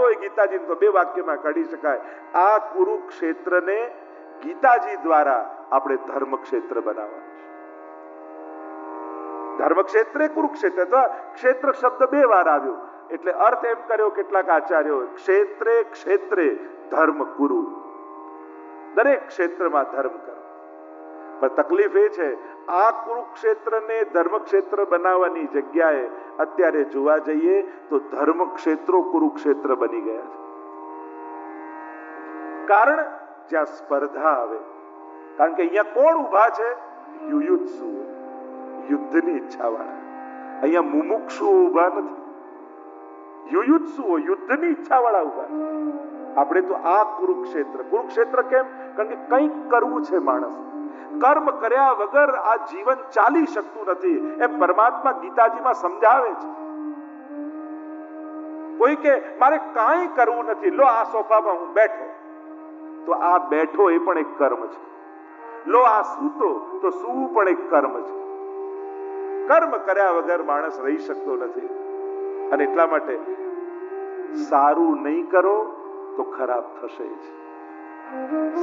હોય ગીતાજી તો 2 વાક્યમાં કાઢી શકાય. આ કુરુક્ષેત્રને ગીતાજી દ્વારા આપણે ધર્મક્ષેત્ર બનાવવા. ધર્મક્ષેત્રે કુરુક્ષેત્ર, તો ક્ષેત્ર શબ્દ 2 વાર આવ્યો એટલે અર્થ એમ કર્યો કેટલાક આચાર્યો, ક્ષેત્રે ક્ષેત્રે ધર્મ કુરુ, દરેક ક્ષેત્રમાં ધર્મ કરો. પણ તકલીફ એ છે આ કુરુક્ષેત્રને ધર્મક્ષેત્ર બનાવવાની જગ્યાએ અત્યારે જોવા જઈએ તો ધર્મક્ષેત્રો કુરુક્ષેત્ર બની ગયા છે. કારણ જ્યાં સ્પર્ધા આવે, કારણ કે અહીંયા કોણ ઉભા છે? યુયુત્સુ, યુદ્ધની ઈચ્છા વાળા. અહીંયા મુમુક્ષુ ઉભા નથી, યુયુત્સુઓ યુદ્ધની ઈચ્છા વાળા ઉભા છે. આપણે તો આ કુરુક્ષેત્ર, કુરુક્ષેત્ર કેમ? કારણ કે કંઈક કરવું છે માણસ. કર્મ કર્યા વગર આ જીવન ચાલી શકતું નથી એ પરમાત્મા ગીતાજીમાં સમજાવે છે. કોઈ કે મારે કાંઈ કરવું નથી, લો આ સોફામાં હું બેઠો, તો આ બેઠો એ પણ એક કર્મ છે. લો આ સૂતો, તો સૂવું પણ એક કર્મ છે. કર્મ કર્યા વગર માણસ રહી શકતો નથી. અને એટલા માટે સારું નહીં કરો તો ખરાબ થશે જ.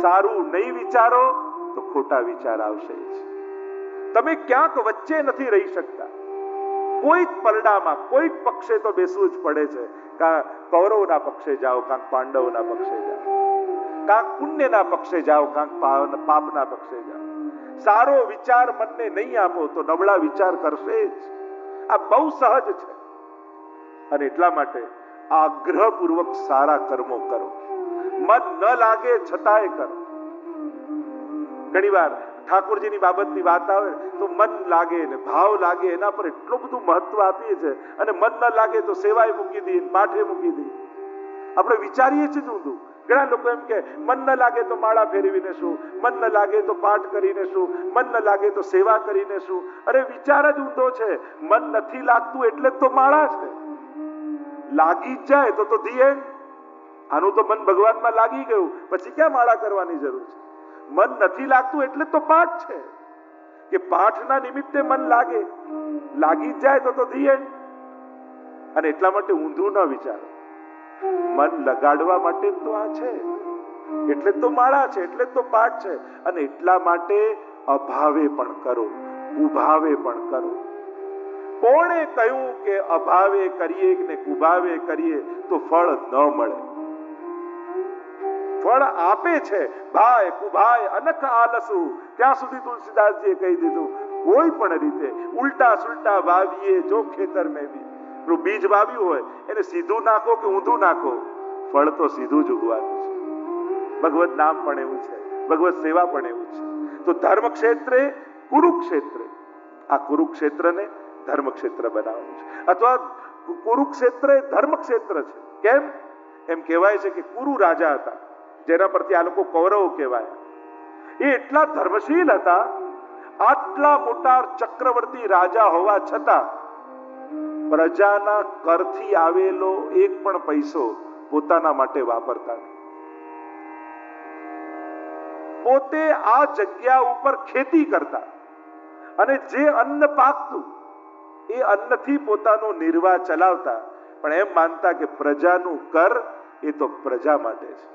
સારું નહીં વિચારો તો ખોટા વિચાર આવશે જ. તમે ક્યાંક વચ્ચે નથી રહી શકતા. કોઈ પલડામાં કોઈ પક્ષે તો બેસવું જ પડે છે. કાં કૌરવના પક્ષે જાઓ, કાં પાંડવોના પક્ષે જાઓ, કાં પુણ્યના પક્ષે જાઓ, કાં પાપના પક્ષે જાઓ. સારો વિચાર મનને નહીં આપો તો નબળા વિચાર કરશે જ. આ બહુ સહજ છે. અને એટલા માટે આગ્રહપૂર્વક સારા કર્મો કરો. મન ન લાગે છતાંય કરો. ઘણી વાર ઠાકોરજીની બાબતની વાત આવે તો મન લાગે ને ભાવ લાગે એના પર એટલું બધું મહત્વ આપીએ છે, અને મન ન લાગે તો સેવાય મૂકી દઈએ, પાઠે મૂકી દઈએ. આપણે વિચારીએ છીએ ઊંધું. ઘણા લોકો એમ કે મન ન લાગે તો માળા ફેરવીને શું, મન ન લાગે તો પાઠ કરીને શું, મન ન લાગે તો સેવા કરીને શું. અરે વિચાર જ ઊંધો છે. મન નથી લાગતું એટલે જ તો માળા છે. લાગી જાય તો ધી એન્ડ. આનું તો મન ભગવાનમાં લાગી ગયું, પછી ક્યાં માળા કરવાની જરૂર છે? મન નથી લાગતું એટલે તો પાઠ છે કે પાઠના નિમિત્તે મન લાગે, લાગી જાય તો ધી એન્ડ. અને એટલા માટે ઊંધું ન વિચારો. મન લગાડવા માટે તો આ છે, એટલે તો માળા છે, એટલે તો પાઠ છે. અને એટલા માટે અભાવે પણ કરો, ઉભાવે પણ કરો. કોણે કહ્યું કે અભાવે કરીએ ને કુભાવે કરીએ તો ફળ ન મળે? ફળ આપે છે ભાઈ કુભાય અનખ આલસુ. ત્યાં સુધી તુલસીદાસજીએ કહી દીધું, કોઈ પણ રીતે ઉલટા સુલટા વાવીએ જો ખેતર મેં બી. બીજ વાવ્યું હોય એને સીધું નાખો કે ઊંધું નાખો, ફળ તો સીધું જ ઉગવાનું છે. ભગવત નામ પણ એવું છે, ભગવત સેવા પણ એવું છે. તો ધર્મ ક્ષેત્રે કુરુક્ષેત્રે, આ કુરુક્ષેત્રને ધર્મક્ષેત્ર બનાવવાનું છે. અથવા કુરુક્ષેત્ર એ ધર્મક્ષેત્ર છે. કેમ? એમ કહેવાય છે કે કુરુ રાજા હતા, જેના પરથી આ લોકો કૌરવો કહેવાય. એ એટલા ધર્મશીલ હતા, આટલા મોટા ચક્રવર્તી રાજા હોવા છતાં પ્રજાના કરથી આવેલો એક પણ પૈસો પોતાના માટે વાપરતા નહીં. પોતે આ જગ્યા ઉપર ખેતી કરતા અને જે અન્ન પાકતું એ અન્નથી પોતાનો નિર્વાહ ચલાવતા, પણ એમ માનતા કે પ્રજાનું કર એ તો પ્રજા માટે છે.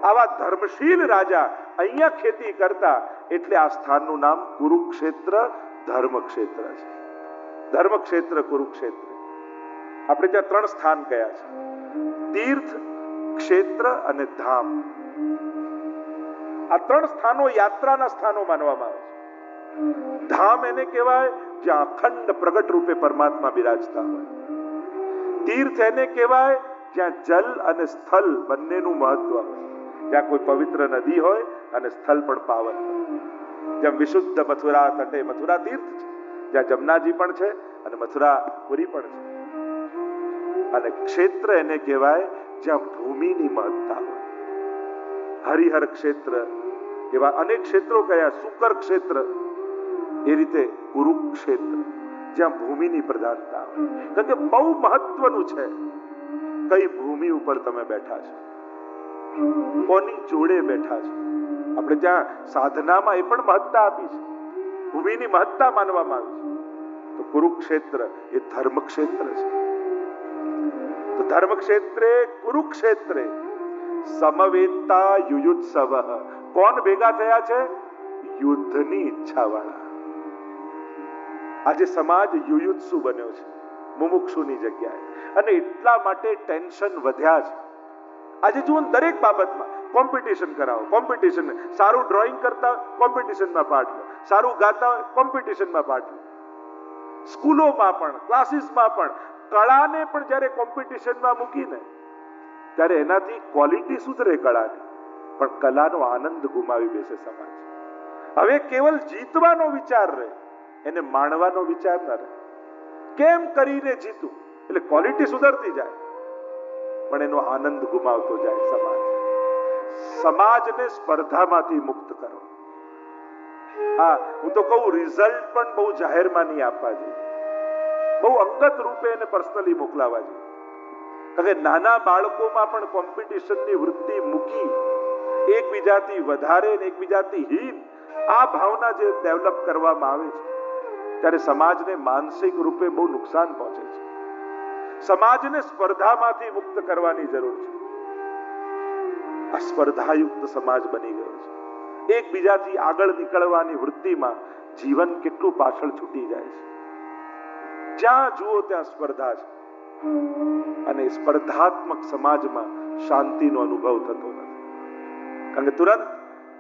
આવા ધર્મશીલ રાજા અહીંયા ખેતી કરતા, એટલે આ સ્થાનનું નામ કુરુક્ષેત્ર ધર્મક્ષેત્ર છે. ધર્મક્ષેત્ર કુરુક્ષેત્ર. આપણે ત્યાં 3 સ્થાન કયા છે: તીર્થ, ક્ષેત્ર અને ધામ. આ 3 સ્થાનો યાત્રાના સ્થાનો માનવામાં આવે છે. ધામ એને કહેવાય જ્યાં અખંડ પ્રગટ રૂપે પરમાત્મા બિરાજતા હોય. તીર્થ એને કહેવાય જ્યાં જલ અને સ્થળ બંનેનું મહત્વ હોય, જ્યાં કોઈ પવિત્ર નદી હોય અને સ્થળ પણ પાવન હોય. જ્યાં વિશુદ્ધ મથુરા તટે મથુરા તીર્થ છે, જ્યાં જમનાજી પણ છે અને મથુરાપુરી પણ છે. અને ક્ષેત્ર એને કહેવાય જ્યાં ભૂમિની મહત્તા હોય. હરિહર ક્ષેત્ર, એવા અનેક ક્ષેત્રો કયા, શુકર ક્ષેત્ર. એ રીતે કુરુક્ષેત્ર જ્યાં ભૂમિની પ્રધાનતા હોય. કારણ કે બહુ મહત્વનું છે કઈ ભૂમિ ઉપર તમે બેઠા છો, કોની જોડે બેઠા છો. આપણે ત્યાં સાધનામાં એ પણ મહત્તા આપી છે, ભૂમિની મહત્તા માનવામાં આવી છે. તો કુરુક્ષેત્ર એ ધર્મક્ષેત્ર છે. તો તો ધર્મ ક્ષેત્રે કુરુક્ષેત્રે સમવેતા યુયુત્સવ. કોણ ભેગા થયા છે? યુદ્ધની ઈચ્છા વાળા. આજે સમાજ યુયુત્સુ બન્યો છે, મુમુક્ષુની જગ્યાએ, અને એટલા માટે ટેન્શન વધ્યા છે. આજે જુઓ દરેક બાબતમાં કોમ્પિટિશન કરાવો, કોમ્પિટિશન. સારું ડ્રોઈંગ કરતા કોમ્પિટિશનમાં પાર્ટ લો, સારું ગાતા કોમ્પિટિશનમાં પાર્ટ લો. સ્કૂલોમાં પણ, ક્લાસીસમાં પણ, કળાને પણ જ્યારે કોમ્પિટિશનમાં મૂકીને ત્યારે એનાથી ક્વોલિટી સુધરે કળાની, પણ કલાનો આનંદ ગુમાવી બેસે સમાજ. હવે કેવલ જીતવાનો વિચાર રહે, એને માણવાનો વિચાર ન રહે. કેમ કરીને જીતું, એટલે ક્વોલિટી સુધરતી જાય પણ એનો આનંદ ગુમાવતો જાય સમાજ. સમાજને સ્પર્ધામાંથી મુક્ત કરો. હા, હું તો કહું રિઝલ્ટ પણ બહુ જાહેરમાં નહીં આપવા જોઈએ, બહુ અંગત રૂપે એને પર્સનલી મોકલાવા જોઈએ. કારણ કે નાના બાળકોમાં પણ કોમ્પિટિશનની વૃત્તિ મૂકી એકબીજાથી વધારે ને એકબીજાથી હીન આ ભાવના જે ડેવલપ કરવામાં આવે છે ત્યારે સમાજને માનસિક રૂપે બહુ નુકસાન પહોંચે છે. સમાજને સ્પર્ધામાંથી મુક્ત કરવાની જરૂર છે. આ સ્પર્ધાયુક્ત સમાજ બની ગયો છે. એકબીજાથી આગળ નીકળવાની વૃત્તિમાં જીવન કેટલું પાછળ છૂટી જાય છે. જ્યાં જુઓ ત્યાં સ્પર્ધા છે, અને સ્પર્ધાત્મક સમાજમાં શાંતિનો અનુભવ થતો નથી. કારણ કે તુરંત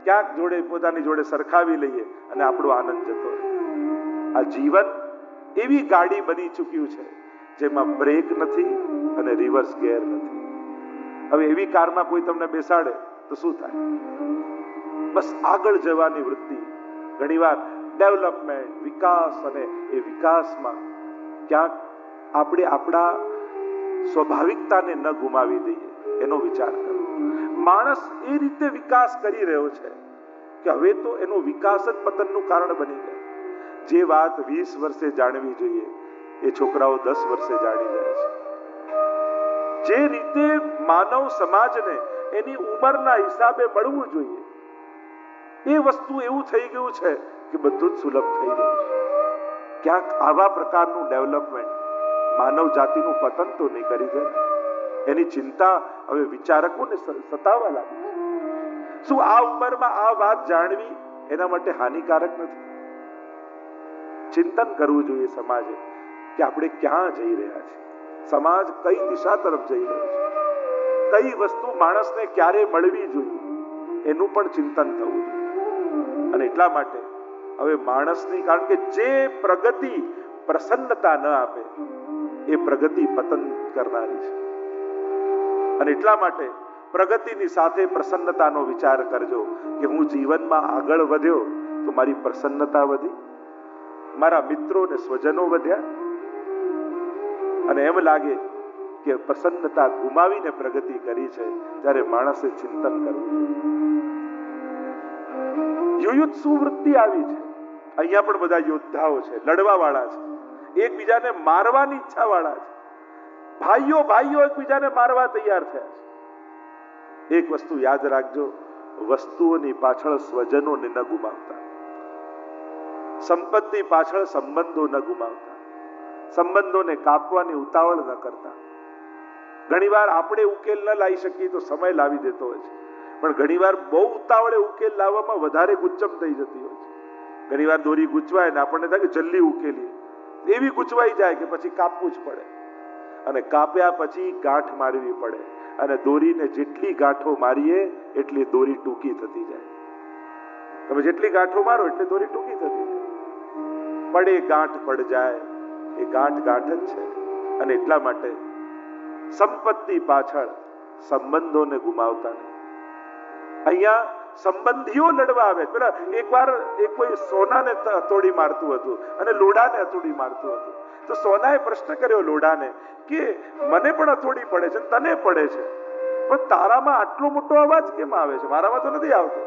ક્યાંક જોડે પોતાની જોડે સરખાવી લઈએ અને આપણો આનંદ જતો રહે. આ જીવન એવી ગાડી બની ચૂક્યું છે જેમાં બ્રેક નથી અને રિવર્સ ગેર નથી. હવે એવી કારમાં કોઈ તમને બેસાડે તો શું થાય? બસ આગળ જવાની વૃત્તિ. ઘણીવાર ડેવલપમેન્ટ, વિકાસ, અને એ વિકાસમાં ક્યાંક આપણે આપણા સ્વાભાવિકતાને ન ગુમાવી દઈએ એનો વિચાર કરો. માણસ એ રીતે વિકાસ કરી રહ્યો છે કે હવે તો એનો વિકાસ જ પતનનું કારણ બની જાય. જે વાત 20 વર્ષે જાણવી જોઈએ એ છોકરાઓ 10 વર્ષે જાણી જાય છે. જે રીતે માનવ સમાજને એની ઉંમરના હિસાબે મળવું જોઈએ એ વસ્તુ એવું થઈ ગયું છે કે બધું જ સુલભ થઈ ગયું છે. ક્યાંક આવા પ્રકારનું ડેવલપમેન્ટ માનવ જાતિનું પતન તો નહીં કરી દે. એની ચિંતા હવે વિચારકોને સતાવવા લાગી છે. શું આ ઉંમરમાં આ વાત જાણવી એના માટે હાનિકારક નથી? ચિંતન કરવું જોઈએ સમાજે કે આપણે ક્યાં જઈ રહ્યા છીએ, સમાજ કઈ દિશા તરફ જઈ રહ્યો છે, કઈ વસ્તુ માણસને ક્યારે મળવી જોઈએ એનું પણ ચિંતન થવું જોઈએ. અને એટલા માટે હવે માણસની, કારણ કે જે પ્રગતિ પ્રસન્નતા ન આપે એ પ્રગતિ પતન કરનારી છે. અને એટલા માટે પ્રગતિની સાથે પ્રસન્નતાનો વિચાર કરજો કે હું જીવનમાં આગળ વધ્યો તો મારી પ્રસન્નતા વધી, મારા મિત્રો ને સ્વજનો વધ્યા, અને એમ લાગે કે પ્રસન્નતા ગુમાવીને પ્રગતિ કરી છે ત્યારે માણસે ચિંતન કરવું જોઈએ. યુયુત્સુ વૃત્તિ આવી છે. અહીંયા પણ બધા યોદ્ધાઓ છે, લડવા વાળા છે, એકબીજાને મારવાની ઈચ્છા વાળા છે. ભાઈઓ ભાઈઓ એકબીજાને મારવા તૈયાર થયા છે. એક વસ્તુ યાદ રાખજો, વસ્તુઓની પાછળ સ્વજનોને ન ગુમાવતા, સંપત્તિ પાછળ સંબંધો ન ગુમાવતા, સંબંધોને કાપવાની ઉતાવળ ન કરતા. ઘણીવાર આપણે ઉકેલ ન લાવી શકીએ તો સમય લાવી દેતો હોય છે, પણ ઘણીવાર બહુ ઉતાવળે ઉકેલ લાવવામાં વધારે ગુચ્ચમ થઈ જતી હોય છે. ઘણીવાર દોરી ગૂંચવાય ને આપણને થાય કે જલ્દી ઉકેલીએ, એવી ગૂંચવાઈ જાય કે પછી કાપવું જ પડે, અને કાપ્યા પછી ગાંઠ મારવી પડે, અને દોરીને જેટલી ગાંઠો મારીએ એટલી દોરી ટૂંકી થતી જાય. તમે જેટલી ગાંઠો મારો એટલી દોરી ટૂંકી થતી જાય. પડે ગાંઠ પડ જાય, એ ગાંઠ ગાંઠ જ છે. અને એટલા માટે સંપત્તિ પાછળ સંબંધોને ગુમાવતા નહીં. અહીંયા સંબંધીઓ લડવા આવે. પેલા એકવાર કોઈ સોનાને હથોડી મારતું હતું અને લોઢાને હથોડી મારતું હતું, તો સોનાએ પ્રશ્ન કર્યો લોઢાને કે મને પણ હથોડી પડે છે, તને પડે છે, પણ તારામાં આટલો મોટો અવાજ કેમ આવે છે, મારામાં તો નથી આવતો.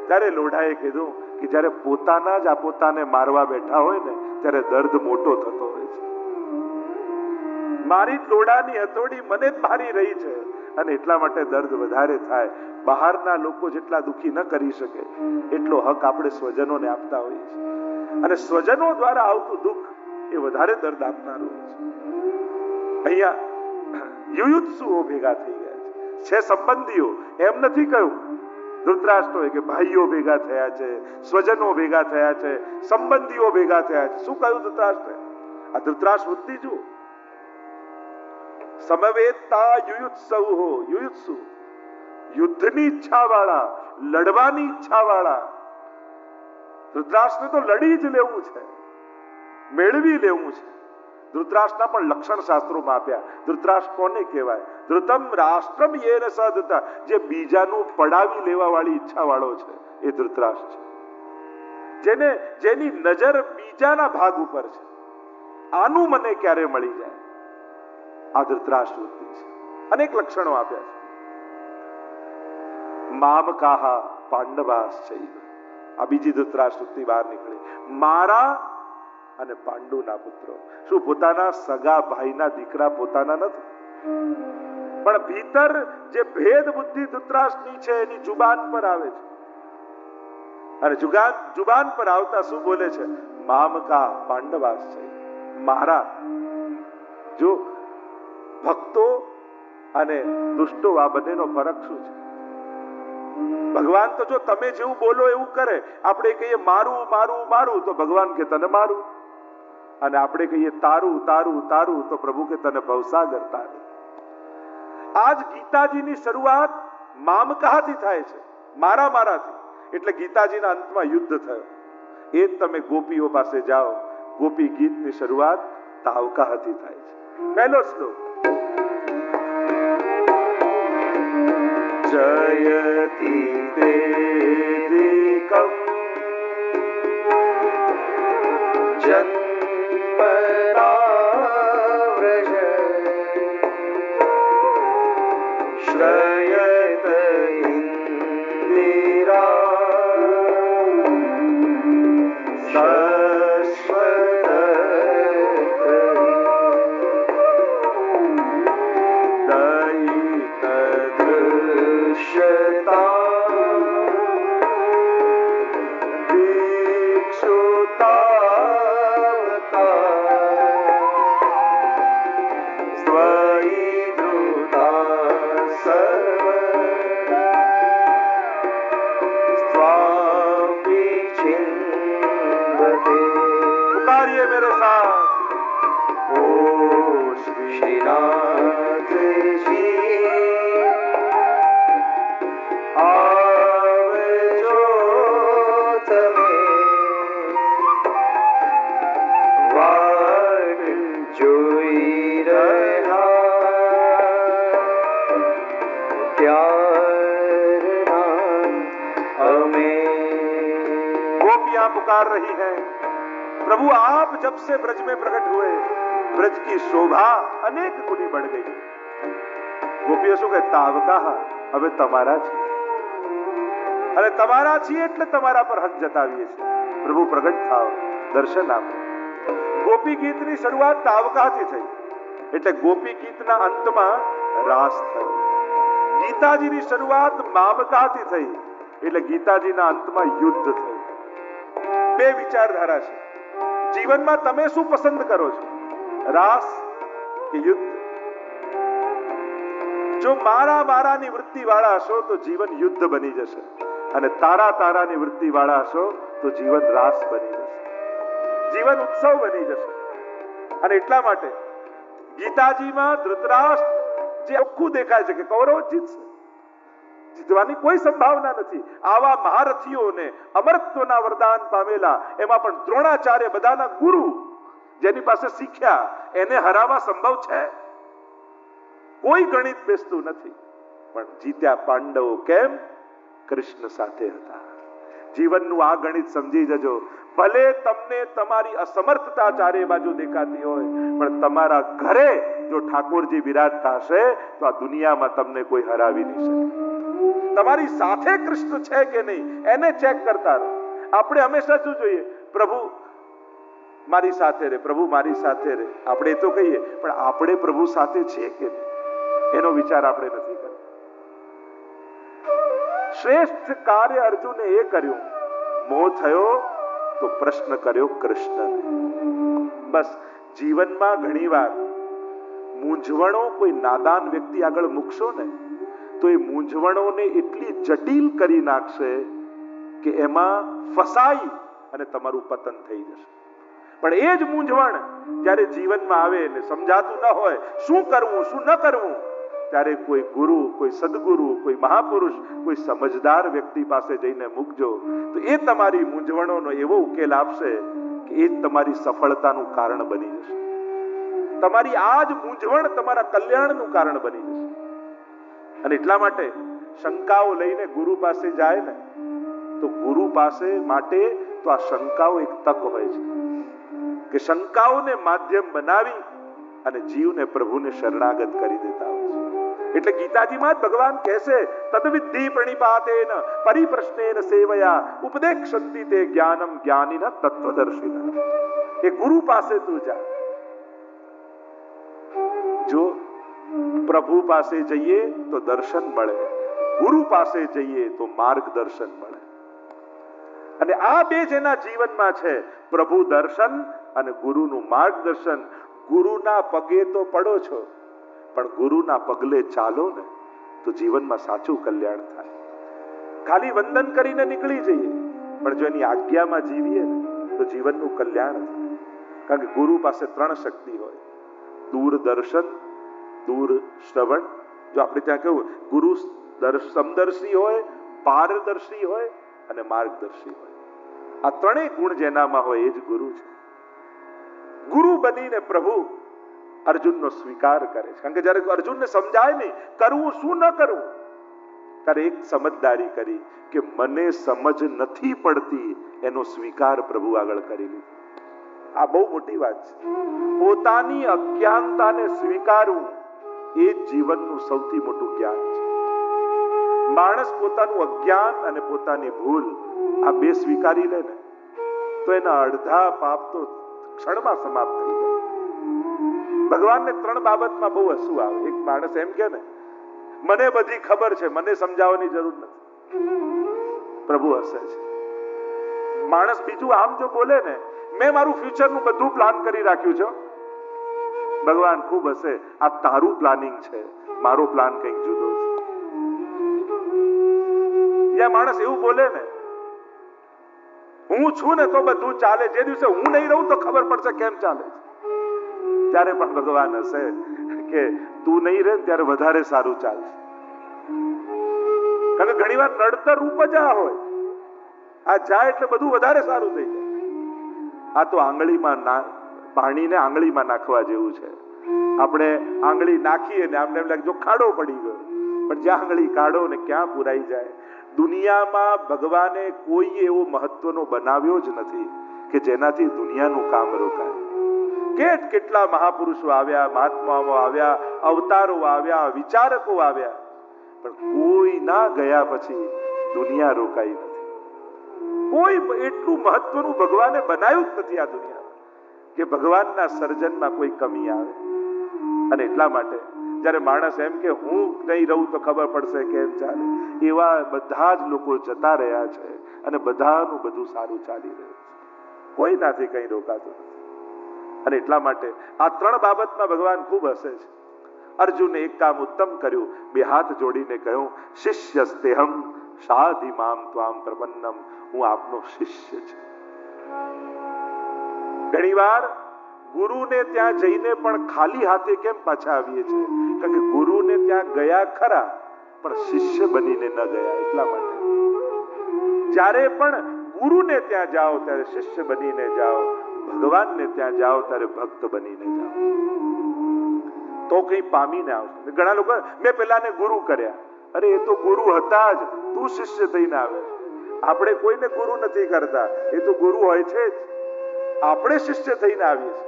ત્યારે લોઢાએ કીધું કે જ્યારે પોતાના જ આ પોતાને મારવા બેઠા હોય ને ત્યારે દર્દ મોટો થતો હોય છે. મારી લોઢાની હથોડી મને જ મારી રહી છે, અને એટલા માટે દર્દ વધારે થાય. બહારના લોકો જેટલા દુખી ન કરી શકે એટલો હક આપણે સ્વજનોને આપતા હોઈએ છીએ, અને સ્વજનો દ્વારા આવતું દુઃખ એ વધારે દર્દ આપનારું હોય છે. અહીંયા યુયુત્સુઓ ભેગા થઈ ગયા છે સંબંધીઓ. એમ નથી કહ્યું ધૃતરાષ્ટ્રોએ કે ભાઈઓ ભેગા થયા છે, સ્વજનો ભેગા થયા છે, સંબંધીઓ ભેગા થયા છે. શું કહ્યું ધૃતરાષ્ટ્રે? આ ધૃતરાષ્ટ્ર વૃત્તિ જુઓ. સમવેતતા યુયુત્સવ હો. યુયુત્સુ યુદ્ધની ઈચ્છા વાળા, લડવાની ઈચ્છા વાળા. ધૃતરાષ્ટ્રને તો લડી જ લેવું છે, મેળવી લેવું છે. ધૃતરાષ્ટ્રના પણ લક્ષણ શાસ્ત્રોમાં આપ્યા. ધૃતરાષ્ટ્ર કોને કહેવાય? ધૃતમ રાષ્ટ્રમ યેન સદતા. જે બીજાનું પડાવી લેવા વાળી ઈચ્છા વાળો છે એ ધૃતરાષ્ટ્ર છે. જેની નજર બીજાના ભાગ ઉપર છે. આનું મને ક્યારે મળી જાય, આ ધૃતરાષ્ટ્ર વૃત્તિ છે. અનેક લક્ષણો આપ્યા છે. મામકાહા પાંડવાસ છે. આ બીજી ધૃતરાષ્ટ્ર વૃત્તિ બહાર નીકળી. મારા અને પાંડુના પુત્રો. શું પોતાના સગા ભાઈના દીકરા પોતાના નથી? પણ ભીતર જે ભેદ બુદ્ધિ ધૃતરાષ્ટ્રની છે એની જુબાન પર આવે છે. અને જુબાન પર આવતા શું બોલે છે? મામકા પાંડવાસ છે. મારા. જો ભક્તો અને દુષ્ટો આ બંનેનો ફરક શું છે? ભગવાન તો જો તમે જેવું બોલો એવું કરે. આપણે કહીએ મારું મારું મારું તો ભગવાન કે તને મારું, અને આપણે કહીએ તારું તારું તારું તો પ્રભુ કે તને ભવસાગર તારું. આજ ગીતાજીની શરૂઆત મામકાથી થાય છે, મારા મારાથી. એટલે ગીતાજીના અંતમાં યુદ્ધ થયો. એ જ તમે ગોપીઓ પાસે જાઓ, ગોપી ગીતની શરૂઆત તાવકાથી થાય છે. પહેલો શ્લોક જયતિ દેદિકમ જન્મરાવ્રજ શ્રયત ઇન્દિરા पुकार रही है। प्रभु आप जब से ब्रज में प्रकट हुए, ब्रज की शोभा अनेक गुनी बढ़ गई। गोपीઓ શું કહે? તાવકા હવે તમારા છે, અને તમારા છીએ એટલે તમારા પર હક જતાવીએ છીએ. પ્રભુ પ્રગટ થાઓ, દર્શન આપો. ગોપી ગીતની શરૂઆત તાવકાથી થઈ, એટલે ગોપી ગીતના અંતમાં રાસ થયો. ગીતાજીની શરૂઆત મામકાથી થઈ, એટલે ગીતાજીના અંતમાં યુદ્ધ થયું. બે વિચારધારા છે. જીવનમાં તમે શું પસંદ કરો છો, રાસ કે યુદ્ધ? જો મારા મારાની વૃત્તિ વાળા હશો તો જીવન યુદ્ધ બની જશે, અને તારા તારાની વૃત્તિ વાળા હશો તો જીવન રાસ બની જશે, જીવન ઉત્સવ બની જશે. અને એટલા માટે ગીતાજીમાં ધૃતરાષ્ટ્ર જે આખું દેખાય છે કે કૌરવ જીતશે, જીતવાની કોઈ સંભાવના નથી. આવા મહારથીઓને અમરત્વના વરદાન પામેલા, એમાં પણ દ્રોણાચાર્ય બધાના ગુરુ, જેની પાસે શીખ્યા, એને હરાવવા સંભવ છે? કોઈ ગણિત બેસતું નથી. પણ જીત્યા પાંડવો કેમ? કૃષ્ણ સાથે હતા. જીવનનું આ ગણિત સમજી જજો. ભલે તમને તમારી અસમર્થતા ચારે બાજુ દેખાતી હોય, પણ તમારા ઘરે જો ઠાકોરજી વિરાજતા હશે તો આ દુનિયામાં તમને કોઈ હરાવી નહીં શકે. તમારી સાથે કૃષ્ણ છે કે નહીં એને ચેક કરતા રહો. આપણે હંમેશા શું જોઈએ? પ્રભુ મારી સાથે રહે, પ્રભુ મારી સાથે રહે. આપણે તો કહીએ, પણ આપણે પ્રભુ સાથે છીએ કે નહીં એનો વિચાર આપણે નથી કરતા. શ્રેષ્ઠ કાર્ય અર્જુને એ કર્યું, મોહ થયો તો પ્રશ્ન કર્યો કૃષ્ણ. બસ જીવનમાં ઘણીવાર મૂંઝવણો કોઈ નાદાન વ્યક્તિ આગળ મૂકશો ને તો એ મૂંઝવણોને એટલી જટિલ કરી નાખશે કે એમાં ફસાઈ અને તમારું પતન થઈ જશે. પણ એ જ મૂંઝવણ જ્યારે જીવનમાં આવે ને સમજાતું ન હોય શું કરવું શું ન કરવું, ત્યારે કોઈ ગુરુ, કોઈ સદગુરુ, કોઈ મહાપુરુષ, કોઈ સમજદાર વ્યક્તિ પાસે જઈને મૂકજો તો એ તમારી મૂંઝવણોનો એવો ઉકેલ આપશે કે એ જ તમારી સફળતાનું કારણ બની જશે. તમારી આ જ મૂંઝવણ તમારા કલ્યાણનું કારણ બની જશે. અને એટલા માટે શંકાઓ લઈને ગુરુ પાસે જાય ને તો ગુરુ પાસે માટે તો આ શંકાઓ એક તક હોય છે કે શંકાઓને માધ્યમ બનાવી અને જીવને પ્રભુને શરણાગત કરી દેતા હોય છે. એટલે ગીતાજીમાં જ ભગવાન કહેશે તદ્વિદ્ધિ પ્રણિપાતેન પરિપ્રશ્નેન સેવયા ઉપદેક્ષન્તિ તે જ્ઞાનમ જ્ઞાનિન તત્વદર્શિન. એ ગુરુ પાસે તું જા. જો પ્રભુ પાસે જઈએ તો દર્શન મળે, ગુરુ પાસે જઈએ તો માર્ગદર્શન મળે. અને આ બે જેના જીવનમાં છે, પ્રભુ દર્શન અને ગુરુનું માર્ગદર્શન, ગુરુના પગે તો પડો છો પણ ગુરુના પગલે ચાલો ને તો જીવનમાં સાચું કલ્યાણ થાય. ખાલી વંદન કરીને નીકળી જઈએ પણ જો એની આજ્ઞામાં જીવીએ ને તો જીવનનું કલ્યાણ થાય. કારણ કે ગુરુ પાસે 3 શક્તિ હોય: દૂરદર્શન, દૂર શ્રવણ, જો આપણે ત્યાં કહ્યું ગુરુ સમદર્શી હોય, પારદર્શી હોય અને માર્ગદર્શી હોય. આ 3 ગુણ જેનામાં હોય એ જ ગુરુ છે. ગુરુ બનીને પ્રભુ અર્જુનનો સ્વીકાર કરે છે. કારણ કે જ્યારે અર્જુનને સમજાય નહીં કરવું શું ન કરવું, ત્યારે એક સમજદારી કરી કે મને સમજ નથી પડતી એનો સ્વીકાર પ્રભુ આગળ કરી લીધો. આ બહુ મોટી વાત છે. પોતાની અજ્ઞાનતાને સ્વીકારવું એ જીવનનું સૌથી મોટું જ્ઞાન છે. માણસ પોતાનું અજ્ઞાન અને પોતાની ભૂલ આ બે સ્વીકારી લે ને તો એના અડધા પાપ તો ક્ષણમાં સમાપ્ત થઈ જાય. ભગવાનને 3 બાબતમાં બહુ હસવું આવે. એક માણસ એમ કે ને મને બધી ખબર છે, મને સમજાવવાની જરૂર નથી. પ્રભુ હસે છે. માણસ બીજું આમ જો બોલે ને મેં મારું ફ્યુચરનું બધું પ્લાન કરી રાખ્યું છે, ભગવાન ખૂબ હસે. આ તારું પ્લાનિંગ છે, મારો પ્લાન કંઈક જુદો છે. યા માણસ એવું બોલે ને હું છું ને તો બધું ચાલે, જે દિવસે હું નહીં રહું તો ખબર પડશે કેમ ચાલે છે. ત્યારે પણ ભગવાન હશે કે તું નહીં રહે ત્યારે વધારે સારું ચાલશે. કારણ કે ઘણી વાર નડતર રૂપ જ આ હોય, આ જાય એટલે બધું વધારે સારું થઈ જાય. આ તો આંગળીમાં પાણીને આંગળીમાં નાખવા જેવું છે. આપણે આંગળી નાખીએ ને આમને એમ લાગે જો ખાડો પડી ગયો, પણ જ્યાં આંગળી કાઢો ને ક્યાં પુરાઈ જાય. દુનિયામાં ભગવાને કોઈ એવો મહત્વનો બનાવ્યો જ નથી કે જેનાથી દુનિયાનું કામ રોકાય. કેટલા મહાપુરુષો આવ્યા, મહાત્માઓ આવ્યા, અવતારો આવ્યા, વિચારકો આવ્યા, પણ કોઈ ના ગયા પછી દુનિયા રોકાઈ નથી. કોઈ એટલું મહત્વનું ભગવાને બનાવ્યું જ નથી આ દુનિયામાં કે ભગવાનના સર્જનમાં કોઈ કમી આવે. અને એટલા માટે જ્યારે માણસ એમ કે હું નહીં રહું તો ખબર પડશે કેમ ચાલે, એવા બધા જ લોકો જતા રહ્યા છે અને બધાનું બધું સારું ચાલી રહ્યું છે. કોઈ નાથી કઈ રોકાતું નથી. અને એટલા માટે આ 3 બાબતમાં ભગવાન ખૂબ હસે છે. અર્જુને એક કામ ઉત્તમ કર્યું, 2 હાથ જોડીને કહ્યું શિષ્યસ્તેહમ સાધિમામ ત્વામ પ્રપન્નમ. હું આપનો શિષ્ય છું. ઘણીવાર ગુરુને ત્યાં જઈને પણ ખાલી હાથે કેમ પાછા આવીએ છીએ? કારણ કે ગુરુને ત્યાં ગયા ખરા પણ શિષ્ય બનીને ન ગયા. એટલા માટે જ્યારે પણ ગુરુને ત્યાં જાઓ ત્યારે શિષ્ય બનીને જાઓ, ભગવાનને ત્યાં જાઓ ત્યારે ભક્ત બનીને જાઓ, તો કઈ પામીને આવશે. ઘણા લોકો મેં પેલાને ગુરુ કર્યા. અરે એ તો ગુરુ હતા જ, તું શિષ્ય થઈને આવે. આપણે કોઈને ગુરુ નથી કરતા, એ તો ગુરુ હોય છે જ. આપણે શિષ્ય થઈને આવીએ છીએ.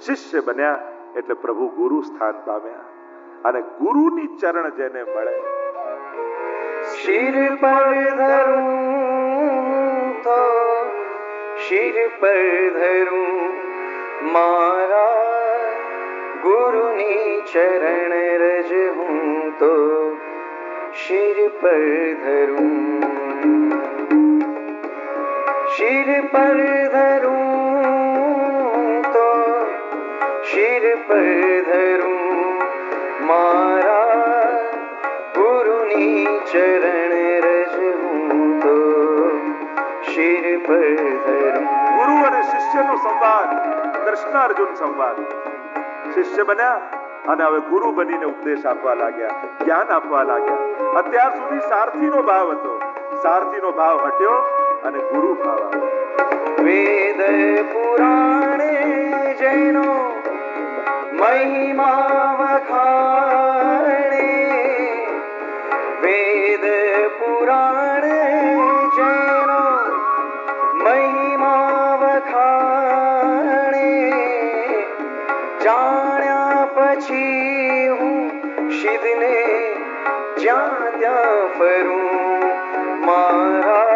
શિષ્ય બન્યા એટલે પ્રભુ ગુરુ સ્થાન પામ્યા. અને ગુરુની ચરણ જેને મળે, શિર પર ધરું તો શિર પર ધરું મારા ગુરુની ચરણ રજ હું તો શિર પર ધરું, શિર પર ધરું તો શિર પર ધરું મારા ગુરુની ચરણ રજ હું તો શિર પર ધરું. ગુરુ અને શિષ્યનો સંવાદ, કૃષ્ણ અર્જુન સંવાદ. શિષ્ય બન્યા અને હવે ગુરુ બનીને ઉપદેશ આપવા લાગ્યા, જ્ઞાન આપવા લાગ્યા. અત્યાર સુધી સારથીનો ભાવ હતો, સારથીનો ભાવ હટ્યો અને ગુરુ ભાવ આવ્યો. વેદ પુરાણે જેનો મહિમા વખાણે, વેદ પુરાણે જેનો મહિમા વખાણે, જાણ્યા પછી હું શિદને જ્યાં ત્યાં ફરું મારા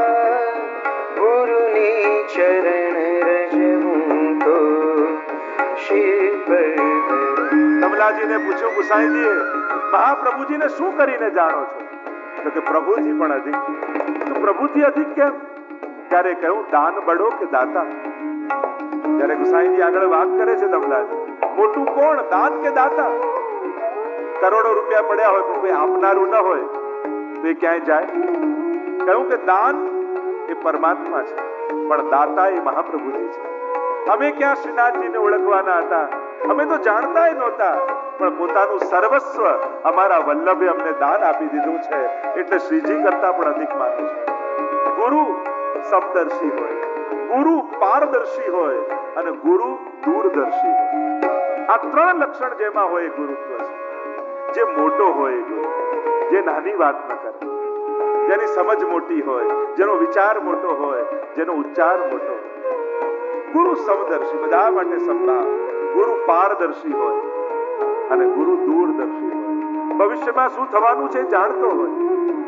ગુરુની ચરણ રજ હું તો શિર પર ધરું. કમલાજીને પૂછ્યું ગુસાઈજીએ, મહાપ્રભુજીને શું કરીને જાણો છો? તો કે પ્રભુજી પણ અધિક. તો પ્રભુજી અધિક કેમ? ત્યારે કહ્યું દાન બડો કે દાતા. ત્યારે ગુસાઈજી આગળ વાત કરે છે કમલાજી, મોટું કોણ, દાન કે દાતા? કરોડો રૂપિયા પડ્યા હોય પણ કોઈ આપનારું ન હોય તો એ ક્યાંય જાય? કહ્યું કે દાન એ પરમાત્મા છે પણ દાતા એ મહાપ્રભુજી છે. અમે ક્યાં શ્રીનાથજીને ઓળખવાના હતા? અમે તો જાણતા ય નહોતા, પણ પોતાનું સર્વસ્વ અમારા વલ્લભે અમને દાન આપી દીધું છે એટલે શ્રીજી કરતા પણ અધિક માનું છે. ગુરુ સમદર્શી હોય, ગુરુ પારદર્શી હોય અને ગુરુ દૂરદર્શી હોય. આ ત્રણ લક્ષણ જેમાં હોય ગુરુત્વ છે. જે મોટો હોય ગુરુ, જે નાની વાત ન કરે, જેની સમજ મોટી હોય, જેનો વિચાર મોટો હોય, જેનો ઉચ્ચાર મોટો હોય. ગુરુ સમદર્શી, બધા માટે સંભાવ. ગુરુ પારદર્શી હોય અને ગુરુ દૂરદર્શી હોય. ભવિષ્યમાં શું થવાનું છે જાણતો હોય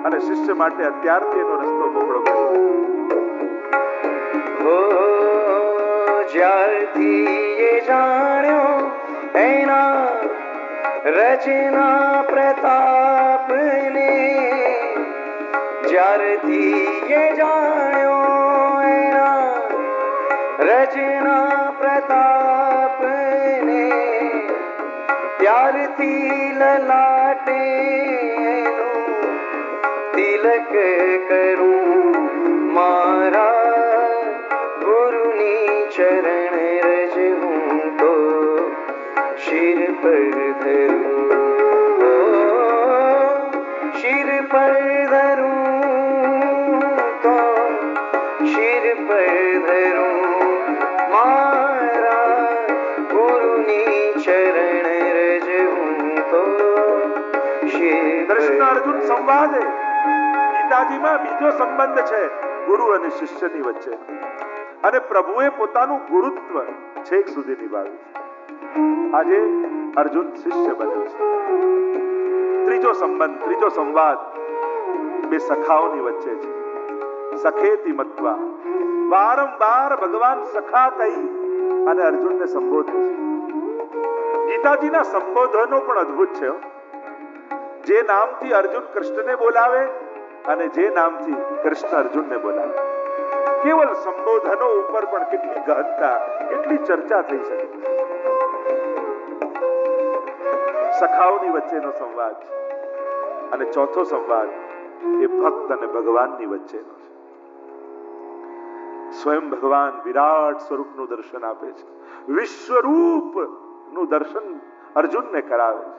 અને શિષ્ય માટે અત્યારથી એનો રસ્તો મોકળો કરે. જ્યારથી એ જાણ્યો એના રચના પ્રતાપને, જ્યારથી એ જાણ્યો એના રચના પ્રતાપને, ત્યારથી લલાટે એનું તિલક કરું મારા ગુરુની ચરણ રજ હું તો શિર પર ધરું. શિર પર ધરું તો શિર પર ધરું મારા ગુરુની ચરણ રજ હું તો શિર. કૃષ્ણ અર્જુન સંવાદ ગીતાજીમાં બીજો સંબંધ છે ગુરુ અને શિષ્યની વચ્ચે, અને પ્રભુએ પોતાનું ગુરુત્વ છેક સુધી નિભાવ્યું છે. આજે અર્જુન શિષ્ય બન્યો છે. ત્રીજો સંબંધ, ત્રીજો સંવાદ બે સખાઓની વચ્ચે છે. સખેતી મત્વા, વારંવાર ભગવાન સખા કહી અને અર્જુનને સંબોધે છે. ગીતાજીના સંબોધનો પણ અદ્ભુત છે. જે નામથી અર્જુન કૃષ્ણને બોલાવે અને જે નામથી કૃષ્ણ અર્જુનને બોલાવે, કેવલ સંબોધનો ઉપર પણ કેટલી ગહનતા, કેટલી ચર્ચા થઈ શકે. સખાઓની વચ્ચેનો સંવાદ છે. અને ચોથો સંવાદ એ ભક્ત અને ભગવાનની વચ્ચેનો છે. સ્વયં ભગવાન વિરાટ સ્વરૂપનું દર્શન આપે છે, વિશ્વરૂપનું દર્શન અર્જુનને કરાવે છે.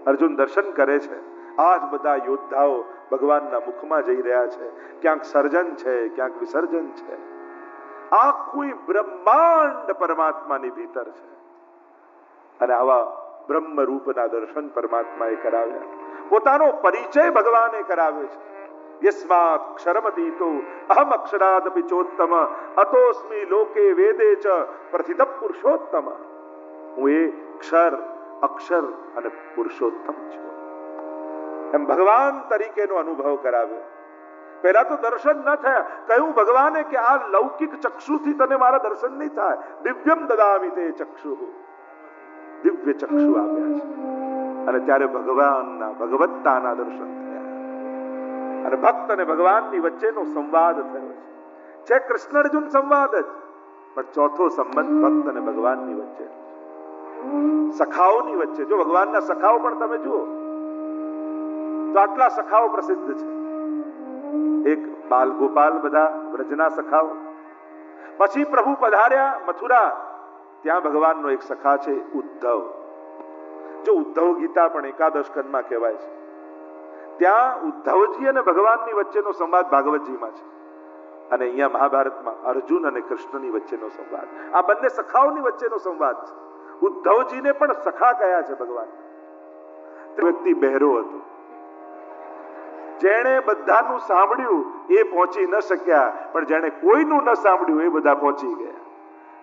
અર્જુન દર્શન કરે છે. આજ બધા યોદ્ધાઓ ભગવાનના મુખમાં જઈ રહ્યા છે. ક્યાંક સર્જન છે, ક્યાંક વિસર્જન છે. આખું બ્રહ્માંડ પરમાત્માની ભીતર છે. અને આવા બ્રહ્મ રૂપના દર્શન પરમાત્માએ કરાવ્યા. પોતાનો પરિચય ભગવાને કરાવે છે. યસ્માત ક્ષરમતીતો અહમ અક્ષરાદપી ચોત્તમ અતોસ્મિ લોકે વેદે ચ પ્રથિત પુરુષોત્તમ. હું એ ક્ષર, અક્ષર અને પુરુષોત્તમ છું. એમ ભગવાન તરીકેનો અનુભવ કરાવ્યો. પહેલા તો દર્શન ન થયા. કહ્યું ભગવાને કે આ લૌકિક ચક્ષુથી તને મારા દર્શન નહીં થાય. દિવ્યમ દદામિ તે ચક્ષુઃ, દિવ્ય ચક્ષુ આપ્યા છે. અને ત્યારે ભગવાનના ભગવત્તાના દર્શન થયા. અને ભક્ત અને ભગવાનની વચ્ચેનો સંવાદ થયો છે. કૃષ્ણ અર્જુન સંવાદ જ, પણ ચોથો સંબંધ ભક્ત અને ભગવાનની વચ્ચે. સખાઓની વચ્ચે, જો ભગવાનના સખાઓ પણ તમે જુઓ તો આટલા સખાઓ પ્રસિદ્ધ છે. એક બાલ ગોપાલ, બધા વ્રજના સખાઓ. પછી પ્રભુ પધાર્યા મથુરા, ત્યાં ભગવાનનો એક સખા છે ઉદ્ધવ. જો ઉદ્ધવ ગીતા પણ એકાદશ સ્કંદમાં કહેવાય છે. ત્યાં ઉદ્ધવજી અને ભગવાનની વચ્ચેનો સંવાદ ભાગવતજીમાં છે, અને અહીંયા મહાભારતમાં અર્જુન અને કૃષ્ણની વચ્ચેનો સંવાદ. આ બંને સખાઓની વચ્ચેનો સંવાદ છે. ઉદ્ધવજીને પણ સખા કયા છે ભગવાન. તે વ્યક્તિ બહેરો હતો, જેણે બધાનું સાંભળ્યું એ પહોંચી ન શક્યા, પણ જેણે કોઈનું ન સાંભળ્યું એ બધા પહોંચી ગયા.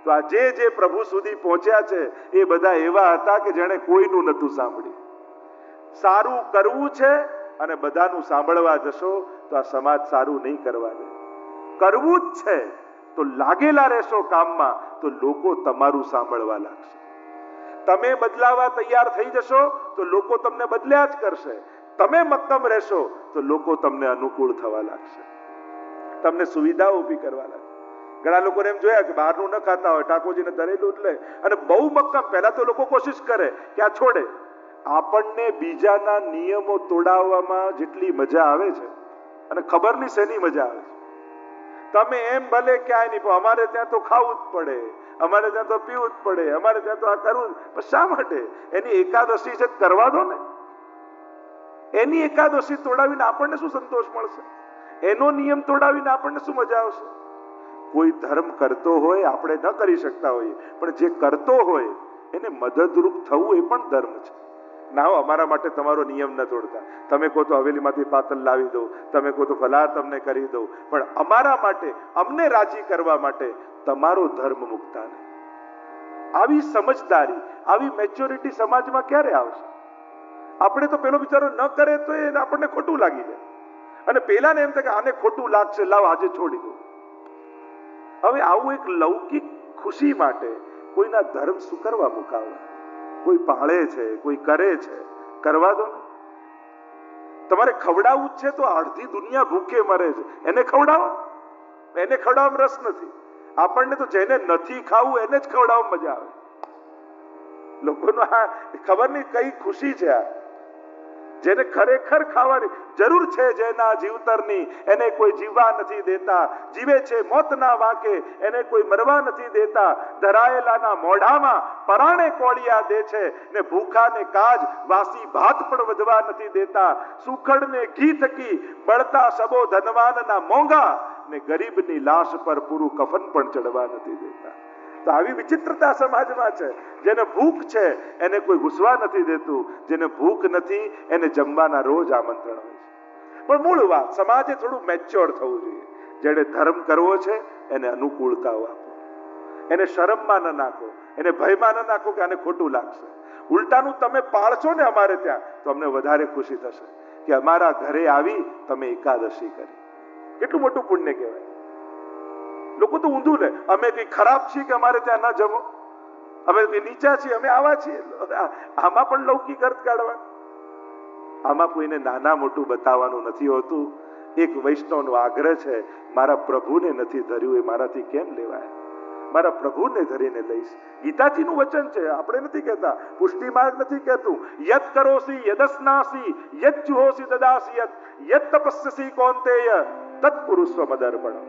તો આ જે પ્રભુ સુધી પહોંચ્યા છે એ બધા એવા હતા કે જેણે કોઈનું નતું સાંભળ્યું. સારું કરવું છે અને બધાનું સાંભળવા જશો તો આ સમાજ સારું નહીં કરવા દે. કરવું જ છે તો લાગેલા રહેશો કામમાં, તો લોકો તમારું સાંભળવા લાગશે. તમે બદલાવા તૈયાર થઈ જશો તો લોકો તમને બદલ્યા જ કરશે. તમે મક્કમ રહેશો તો લોકો તમને અનુકૂળ થવા લાગશે, તમને સુવિધાઓ ઊભી કરવા લાગશે. ઘણા લોકોને એમ જોયા કે બહારનું ન ખાતા હોય, ઠાકોરજીને ધરેલું એટલે, અને બહુ મક્કમ. પહેલા તો લોકો કોશિશ કરે કે આ છોડે. આપણને બીજાના નિયમો તોડાવવામાં જેટલી મજા આવે છે, અને ખબર નહીં શેની મજા આવે છે. તમે એમ ભલે ક્યાંય નહીં, પણ અમારે ત્યાં તો ખાવું જ પડે, અમારે ત્યાં તો પીવું જ પડે, અમારે ત્યાં તો આ કરવું. શા માટે? એની એકાદશી છે, કરવા દો ને. એની એકાદશી તોડાવીને આપણને શું સંતોષ મળશે? એનો નિયમ તોડાવીને આપણને શું મજા આવશે? કોઈ ધર્મ કરતો હોય, આપણે ન કરી શકતા હોઈએ, પણ જે કરતો હોય એને મદદરૂપ થવું એ પણ ધર્મ છે. ના, અમારા માટે તમારો નિયમ ન તોડતા. તમે કહો તો હવેલીમાંથી પાતળ લાવી દો, તમે કહો તો ફલાર તમને કરી દો, પણ અમારા માટે, અમને રાજી કરવા માટે તમારો ધર્મ મૂકતા નહીં. આવી સમજદારી, આવી મેચ્યોરિટી સમાજમાં ક્યારે આવશે? આપણે તો પેલો બિચારો ન કરે તો એ આપણને ખોટું લાગી જાય, અને પેલાને એમ થાય કે આને ખોટું લાગશે, લાવ આજે છોડી દો. હવે આવું એક લૌકિક ખુશી માટે કોઈના ધર્મ શું કરવા મુકાવવા? કોઈ પાળે છે, કોઈ કરે છે, કરવા દો. તમારે ખવડાવવું જ છે તો અડધી દુનિયા ભૂખે મરે છે, એને ખવડાવો. એને ખવડાવવામાં રસ નથી. આપણને તો જેને નથી ખાવું એને જ ખવડાવવામાં મજા આવે. લોકોનો આ ખબર નહીં કઈ ખુશી છે આ. જેને ખરેખર ખાવાની જરૂર છે, જેના જીવતરની, એને કોઈ જીવવા નથી દેતા. જીવે છે મોતના વાંકે, એને કોઈ મરવા નથી દેતા. ધરાયેલાના મોઢામાં પરાણે કોળિયા દે છે, ને ભૂખાને કાજ વાસી ભાત પણ વધવા નથી દેતા. સુખડને ઘી થકી બળતા સબો ધનવાનના મોંઘા, ને ગરીબની લાશ પર પૂરું કફન પણ ચડવા નથી દેતા. તો આવી વિચિત્રતા સમાજમાં છે. જેને ભૂખ છે એને કોઈ ઘૂસવા નથી દેતું, જેને ભૂખ નથી એને જમવાના રોજ આમંત્રણ હોય છે. પણ મૂળ વાત, સમાજે થોડું મેચ્યોર થવું જોઈએ. જેને ધર્મ કરવો છે એને અનુકૂળતાઓ આપો, એને શરમમાં ન નાખો, એને ભયમાં ન નાખો કે આને ખોટું લાગશે. ઉલટાનું તમે પાળશો ને અમારે ત્યાં, તો અમને વધારે ખુશી થશે કે અમારા ઘરે આવી તમે એકાદશી કરી. કેટલું મોટું પુણ્ય કહેવાય. લોકો તો ઊંધું લે, અમે કઈ ખરાબ છીએ કે અમારે ત્યાં ના જમો, અમે નીચા છીએ, અમે આવા છીએ. આમાં પણ લૌકિક અર્થ કાઢવા. આમાં કોઈને નાના મોટું બતાવવાનું નથી હોતું. એક વૈષ્ણવનો આગ્રહ છે, મારા પ્રભુને નથી ધર્યું એ મારાથી કેમ લેવાય? મારા પ્રભુને ધરીને લઈશ. ગીતાજીનું વચન છે, આપણે નથી કહેતા. પુષ્ટિ માર્ગ નથી કહેતું. યત કરોસી યદસ્નાસી યત જુહોસી દદાસી યત તપસ્યસી કૌંતેય તત્પુરુષ મદર્પણ.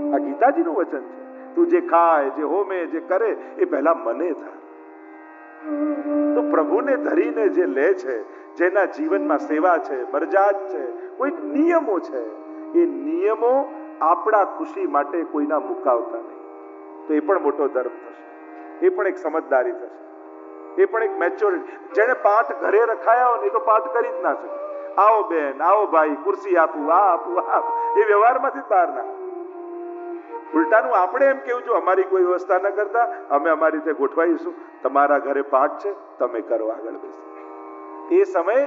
આ ગીતાજીનું વચન છે. તું જે ખાય, જે હોમે, જે કરે એ પહેલા મને થાય. તો પ્રભુને ધરીને જે લે છે, જેના જીવનમાં સેવા છે, મરજાદ છે, કોઈક નિયમો છે, એ નિયમો આપણા ખુશી માટે કોઈના મુકાવતા નહીં, તો એ પણ મોટો ધર્મ થશે. એ પણ એક સમજદારી થશે, એ પણ એક મેચ્યોરિટી. જેને પાઠ ઘરે રખાયા હોય ને એ તો પાઠ કરી જ ના શકે. આવો બેન, આવો ભાઈ, ખુરશી આપું, આ આપું, આ આપું, એ વ્યવહારમાંથી બહાર ના. ઉલટાનું આપણે એમ કેવું, જો અમારી કોઈ વ્યવસ્થા ન કરતા અમે અમારી રીતે ગોઠવાઈશું, તમારા ઘરે પાઠ છે, તમે કરો, આગળ બેસો. એ સમયે